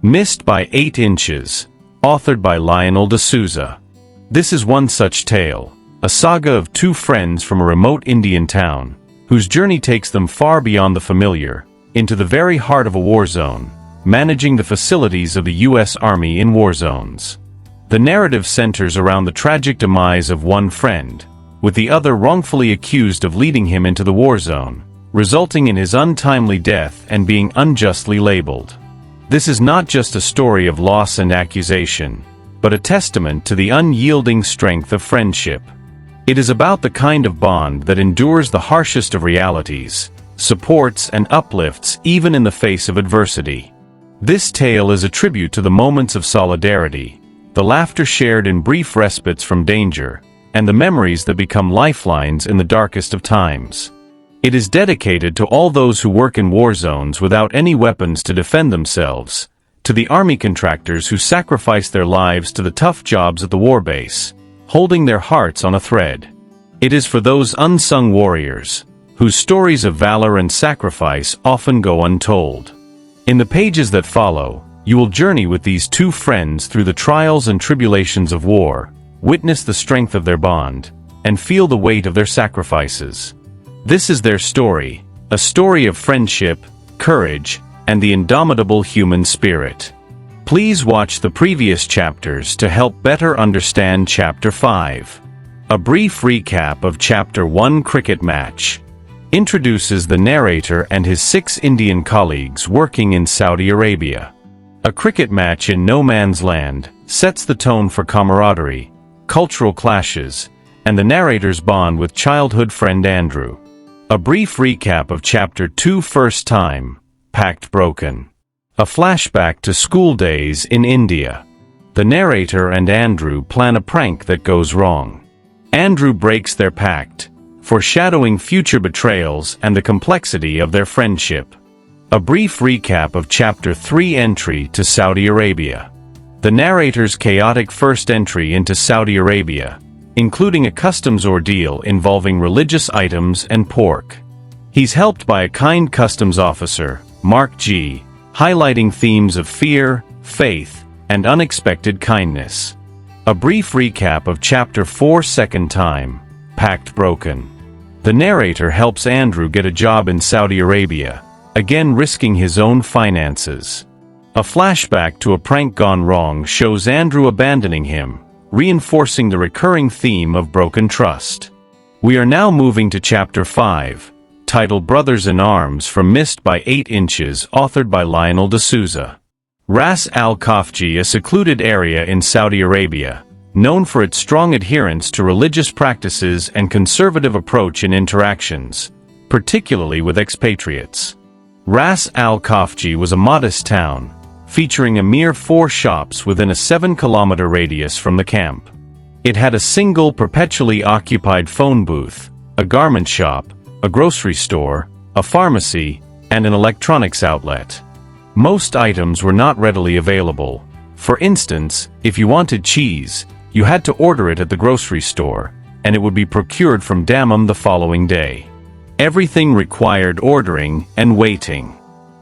Missed by 8 inches, authored by Lionel de Souza. This is one such tale, a saga of two friends from a remote Indian town, whose journey takes them far beyond the familiar, into the very heart of a war zone, managing the facilities of the U.S. Army in war zones. The narrative centers around the tragic demise of one friend, with the other wrongfully accused of leading him into the war zone, resulting in his untimely death and being unjustly labeled. This is not just a story of loss and accusation, but a testament to the unyielding strength of friendship. It is about the kind of bond that endures the harshest of realities, supports and uplifts even in the face of adversity. This tale is a tribute to the moments of solidarity, the laughter shared in brief respites from danger, and the memories that become lifelines in the darkest of times. It is dedicated to all those who work in war zones without any weapons to defend themselves, to the army contractors who sacrifice their lives to the tough jobs at the war base, holding their hearts on a thread. It is for those unsung warriors, whose stories of valor and sacrifice often go untold. In the pages that follow, you will journey with these two friends through the trials and tribulations of war, witness the strength of their bond, and feel the weight of their sacrifices. This is their story, a story of friendship, courage, and the indomitable human spirit. Please watch the previous chapters to help better understand Chapter 5. A brief recap of Chapter 1. Cricket match introduces the narrator and his 6 Indian colleagues working in Saudi Arabia. A cricket match in no man's land sets the tone for camaraderie, cultural clashes, and the narrator's bond with childhood friend Andrew. A brief recap of Chapter 2. First time, pact broken. A flashback to school days in India. The narrator and Andrew plan a prank that goes wrong. Andrew breaks their pact, foreshadowing future betrayals and the complexity of their friendship. A brief recap of Chapter 3. Entry to Saudi Arabia. The narrator's chaotic first entry into Saudi Arabia, including a customs ordeal involving religious items and pork. He's helped by a kind customs officer, Mark G., highlighting themes of fear, faith, and unexpected kindness. A brief recap of Chapter 4. Second time, pact broken. The narrator helps Andrew get a job in Saudi Arabia, again risking his own finances. A flashback to a prank gone wrong shows Andrew abandoning him, reinforcing the recurring theme of broken trust. We are now moving to Chapter 5, titled Brothers in Arms from Missed by 8 Inches, authored by Lionel de Souza. Ras Al Khafji, a secluded area in Saudi Arabia, known for its strong adherence to religious practices and conservative approach in interactions, particularly with expatriates. Ras Al Khafji was a modest town, featuring a mere 4 shops within a 7-kilometer radius from the camp. It had a single perpetually occupied phone booth, a garment shop, a grocery store, a pharmacy, and an electronics outlet. Most items were not readily available. For instance, if you wanted cheese, you had to order it at the grocery store, and it would be procured from Dammam the following day. Everything required ordering and waiting.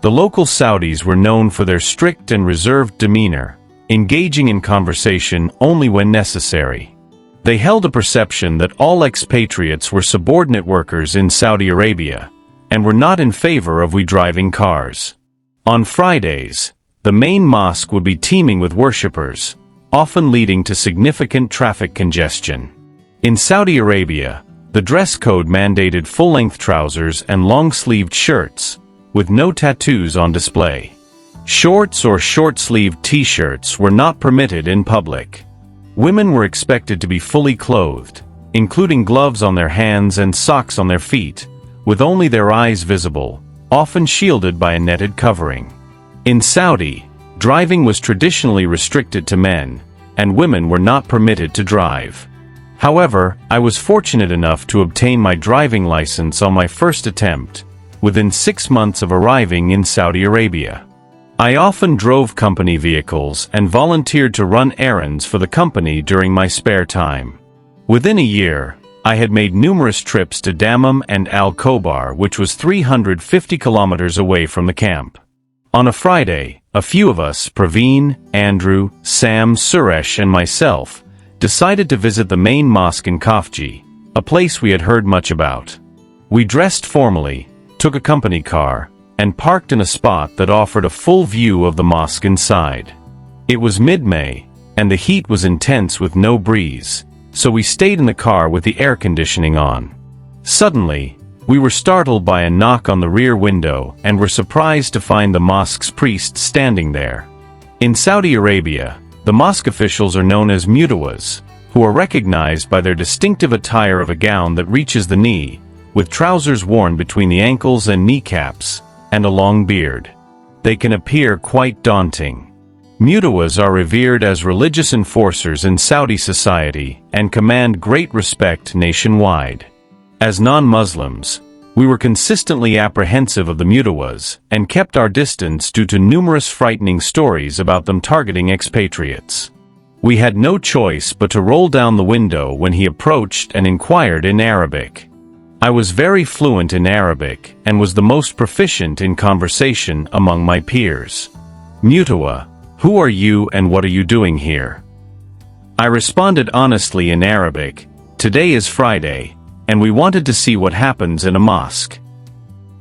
The local Saudis were known for their strict and reserved demeanor, engaging in conversation only when necessary. They held a perception that all expatriates were subordinate workers in Saudi Arabia, and were not in favor of driving cars. On Fridays, the main mosque would be teeming with worshippers, often leading to significant traffic congestion. In Saudi Arabia, the dress code mandated full-length trousers and long-sleeved shirts, with no tattoos on display. Shorts or short-sleeved t-shirts were not permitted in public. Women were expected to be fully clothed, including gloves on their hands and socks on their feet, with only their eyes visible, often shielded by a netted covering. In Saudi, driving was traditionally restricted to men, and women were not permitted to drive. However, I was fortunate enough to obtain my driving license on my first attempt, within 6 months of arriving in Saudi Arabia. I often drove company vehicles and volunteered to run errands for the company during my spare time. Within a year, I had made numerous trips to Dammam and Al Khobar, which was 350 kilometers away from the camp. On a Friday, a few of us, Praveen, Andrew, Sam, Suresh, and myself, decided to visit the main mosque in Kafji, a place we had heard much about. We dressed formally, took a company car, and parked in a spot that offered a full view of the mosque inside. It was mid-May, and the heat was intense with no breeze, so we stayed in the car with the air conditioning on. Suddenly, we were startled by a knock on the rear window and were surprised to find the mosque's priest standing there. In Saudi Arabia, the mosque officials are known as mutawas, who are recognized by their distinctive attire of a gown that reaches the knee, with trousers worn between the ankles and kneecaps, and a long beard. They can appear quite daunting. Mutawas are revered as religious enforcers in Saudi society and command great respect nationwide. As non-Muslims, we were consistently apprehensive of the mutawas and kept our distance due to numerous frightening stories about them targeting expatriates. We had no choice but to roll down the window when he approached and inquired in Arabic. I was very fluent in Arabic and was the most proficient in conversation among my peers. Mutawa, who are you and what are you doing here? I responded honestly in Arabic, today is Friday, and we wanted to see what happens in a mosque.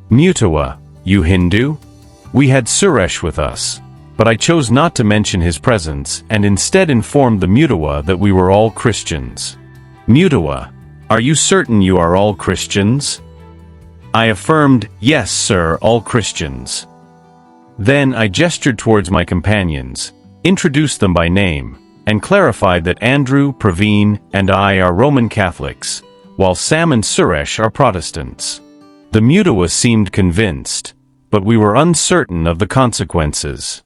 Mutawa, you Hindu? We had Suresh with us, but I chose not to mention his presence and instead informed the Mutawa that we were all Christians. Mutawa, are you certain you are all Christians? I affirmed, yes sir, all Christians. Then I gestured towards my companions, introduced them by name, and clarified that Andrew, Praveen, and I are Roman Catholics, while Sam and Suresh are Protestants. The Mutawa seemed convinced, but we were uncertain of the consequences.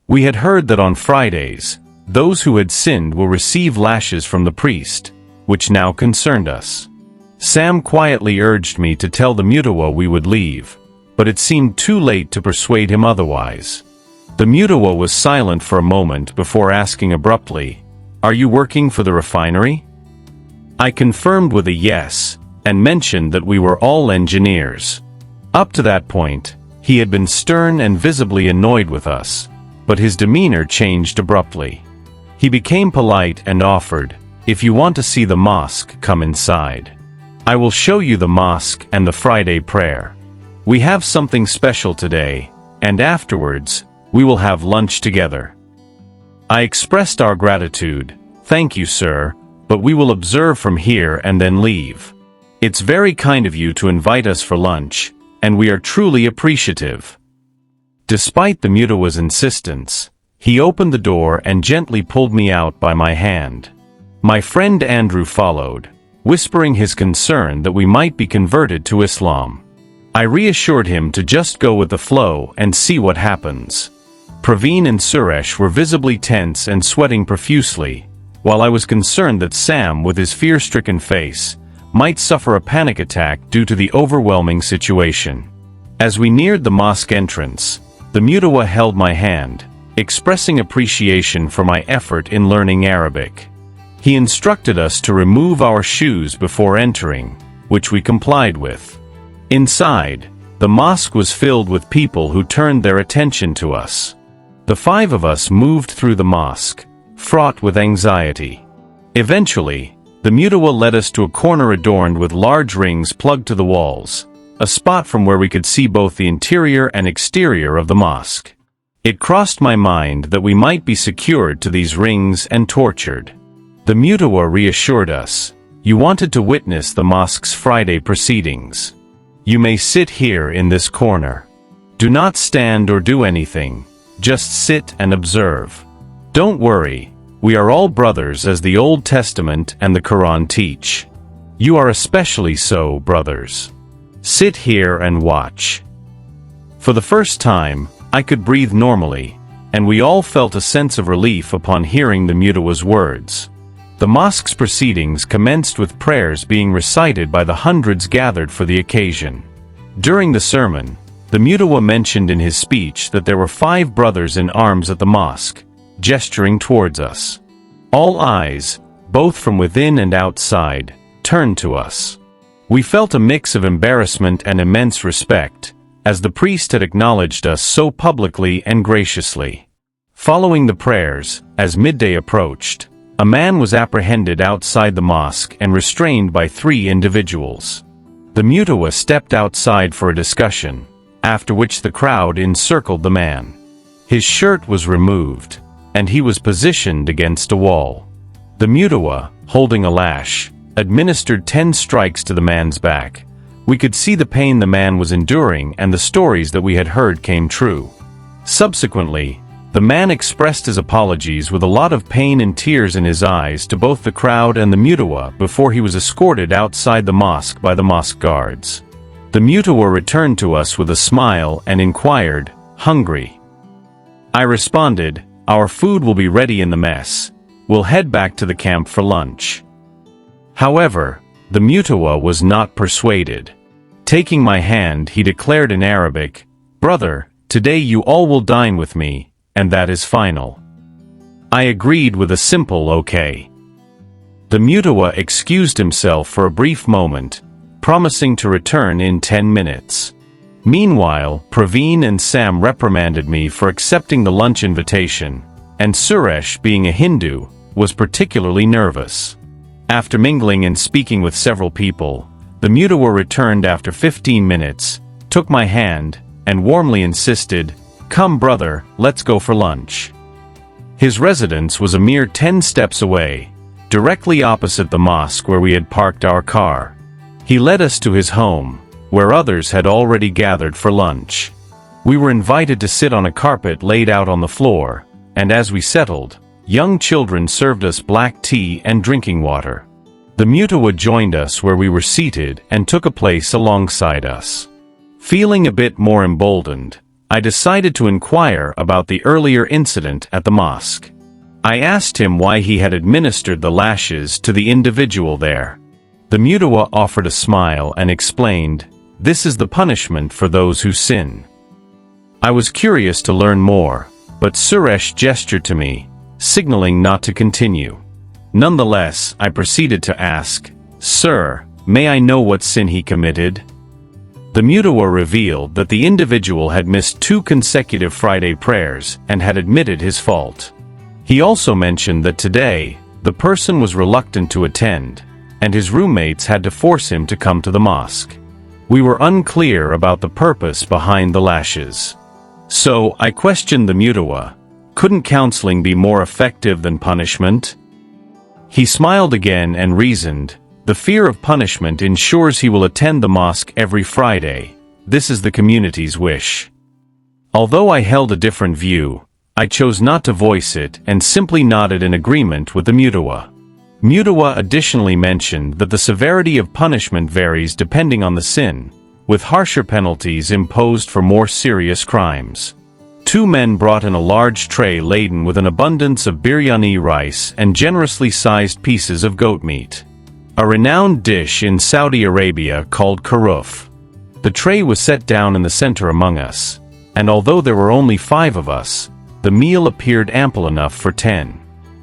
We had heard that on Fridays, those who had sinned will receive lashes from the priest, which now concerned us. Sam quietly urged me to tell the Mutawa we would leave, but it seemed too late to persuade him otherwise. The Mutawa was silent for a moment before asking abruptly, "Are you working for the refinery?" I confirmed with a yes, and mentioned that we were all engineers. Up to that point, he had been stern and visibly annoyed with us, but his demeanor changed abruptly. He became polite and offered, "If you want to see the mosque, come inside. I will show you the mosque and the Friday prayer. We have something special today, and afterwards, we will have lunch together." I expressed our gratitude, "Thank you, sir, but we will observe from here and then leave. It's very kind of you to invite us for lunch, and we are truly appreciative." Despite the Mutawa's insistence, he opened the door and gently pulled me out by my hand. My friend Andrew followed, whispering his concern that we might be converted to Islam. I reassured him to just go with the flow and see what happens. Praveen and Suresh were visibly tense and sweating profusely, while I was concerned that Sam, with his fear-stricken face, might suffer a panic attack due to the overwhelming situation. As we neared the mosque entrance, the Mutawa held my hand, expressing appreciation for my effort in learning Arabic. He instructed us to remove our shoes before entering, which we complied with. Inside, the mosque was filled with people who turned their attention to us. The five of us moved through the mosque, fraught with anxiety. Eventually, the Mutawa led us to a corner adorned with large rings plugged to the walls, a spot from where we could see both the interior and exterior of the mosque. It crossed my mind that we might be secured to these rings and tortured. The Mutawa reassured us, "You wanted to witness the mosque's Friday proceedings. You may sit here in this corner. Do not stand or do anything, just sit and observe. Don't worry, we are all brothers as the Old Testament and the Quran teach. You are especially so, brothers. Sit here and watch." For the first time, I could breathe normally, and we all felt a sense of relief upon hearing the Mutawa's words. The mosque's proceedings commenced with prayers being recited by the hundreds gathered for the occasion. During the sermon, the Mutawa mentioned in his speech that there were 5 brothers in arms at the mosque, gesturing towards us. All eyes, both from within and outside, turned to us. We felt a mix of embarrassment and immense respect, as the priest had acknowledged us so publicly and graciously. Following the prayers, as midday approached, a man was apprehended outside the mosque and restrained by 3 individuals. The mutawa stepped outside for a discussion, after which the crowd encircled the man. His shirt was removed, and he was positioned against a wall. The mutawa, holding a lash, administered 10 strikes to the man's back. We could see the pain the man was enduring, and the stories that we had heard came true. Subsequently, the man expressed his apologies with a lot of pain and tears in his eyes to both the crowd and the mutawa before he was escorted outside the mosque by the mosque guards. The mutawa returned to us with a smile and inquired, "Hungry?" I responded, "Our food will be ready in the mess. We'll head back to the camp for lunch." However, the mutawa was not persuaded. Taking my hand, he declared in Arabic, "Brother, today you all will dine with me, and that is final." I agreed with a simple okay. The mutawa excused himself for a brief moment, promising to return in 10 minutes. Meanwhile, Praveen and Sam reprimanded me for accepting the lunch invitation, and Suresh, being a Hindu, was particularly nervous. After mingling and speaking with several people, the mutawa returned after 15 minutes, took my hand, and warmly insisted, "Come brother, let's go for lunch." His residence was a mere 10 steps away, directly opposite the mosque where we had parked our car. He led us to his home, where others had already gathered for lunch. We were invited to sit on a carpet laid out on the floor, and as we settled, young children served us black tea and drinking water. The mutawa joined us where we were seated and took a place alongside us. Feeling a bit more emboldened, I decided to inquire about the earlier incident at the mosque. I asked him why he had administered the lashes to the individual there. The mutawa offered a smile and explained, "This is the punishment for those who sin." I was curious to learn more, but Suresh gestured to me, signaling not to continue. Nonetheless, I proceeded to ask, "Sir, may I know what sin he committed?" The mutawa revealed that the individual had missed 2 consecutive Friday prayers and had admitted his fault. He also mentioned that today, the person was reluctant to attend, and his roommates had to force him to come to the mosque. We were unclear about the purpose behind the lashes. So, I questioned the mutawa, couldn't counseling be more effective than punishment? He smiled again and reasoned, "The fear of punishment ensures he will attend the mosque every Friday. This is the community's wish." Although I held a different view, I chose not to voice it and simply nodded in agreement with the mutawa. Mutawa additionally mentioned that the severity of punishment varies depending on the sin, with harsher penalties imposed for more serious crimes. 2 men brought in a large tray laden with an abundance of biryani rice and generously sized pieces of goat meat, a renowned dish in Saudi Arabia called karuf. The tray was set down in the center among us, and although there were only 5 of us, the meal appeared ample enough for 10.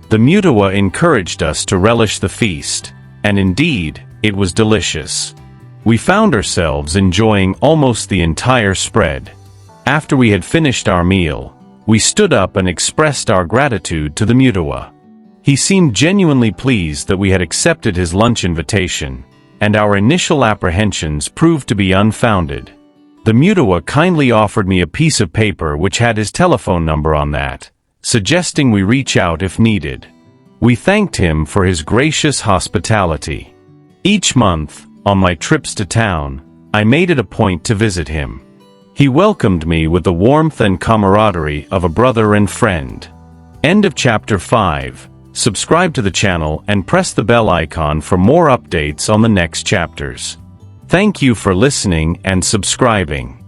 The mutawa encouraged us to relish the feast, and indeed, it was delicious. We found ourselves enjoying almost the entire spread. After we had finished our meal, we stood up and expressed our gratitude to the mutawa. He seemed genuinely pleased that we had accepted his lunch invitation, and our initial apprehensions proved to be unfounded. The mutawa kindly offered me a piece of paper which had his telephone number on that, suggesting we reach out if needed. We thanked him for his gracious hospitality. Each month, on my trips to town, I made it a point to visit him. He welcomed me with the warmth and camaraderie of a brother and friend. End of Chapter 5. Subscribe to the channel and press the bell icon for more updates on the next chapters. Thank you for listening and subscribing.